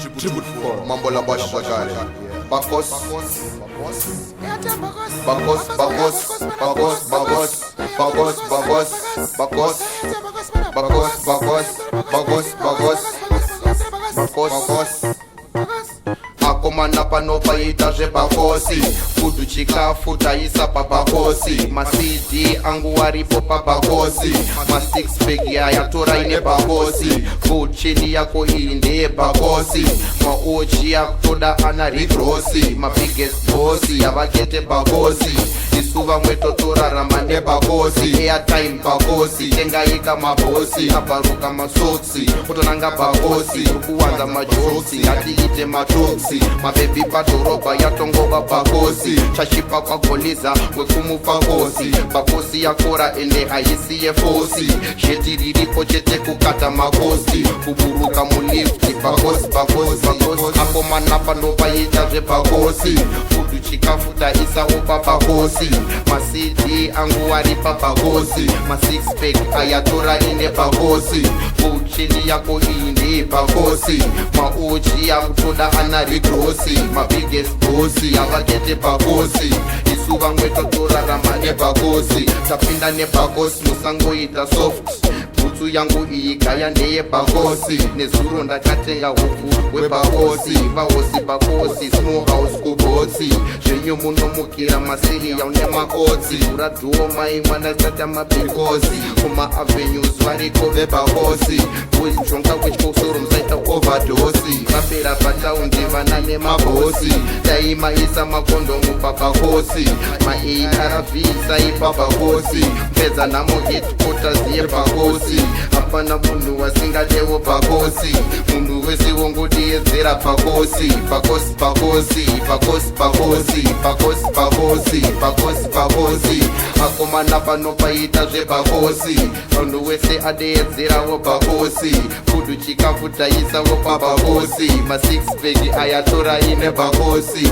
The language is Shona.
Triple 4 Mambo labash shagari bacossi akomana panopaita zvebacossi fudu chikafu taisa pabacossi masidi angu aripo pabacossi ma6pack yayatora ine bacossi fuchini yako iyi ndeyebacossi maochi akutoda ana rigrosi mabiggest bossi yavakete bacossi isu vamwe totorarama nebacossi airtime bacossi tengaika mabhosi abharuka masoksi kutonanga bacossi urikuwanza majoksi ngatiite matoksi mabebi padhorobha yatongova bacossi chashipa kwagoliza wekumupa kosi bacossi yakora ende haisi yefosi sheti riripo chete kukata makosti kuburuka mulifti bacossi akomana panopaita zvebacossi fudu chikafu taisawo pabacossi masidi angu ari pabacossi ma6pack ayatora ine bacossi fuchini yako iyi ndeyebacossi maochi akutoda ana rigrosi mabiggest bossi avakete bacossi isu vamwe totorarama nebacossi tapinda nebacossi musangoita soft bhutsu yangu iyi gaya ndeyebacossi nezuro ndakatenga huku webacossi vahosi bacossi smallhouse kubhotsi zvenyu munomukira masiriya nemakotsi uradhuomai mwana tata mabikosi kumaavenues variko vebacossi kujonga kwechikosoro musaita overdose vapera pataundi vana nemabhosi daimaisa makondomu pabacossi maarv isaipa bacossi mpedza nhamo headquarters yebacossi hapana munhu wasingadewo bacossi munhu wese wongodiedzera bacossi akomana panopaita zvebacossi munhu wese adeedzerawo bacossi fudu chikafu taisawo pabacossi ma6pack ayatora ine bacossi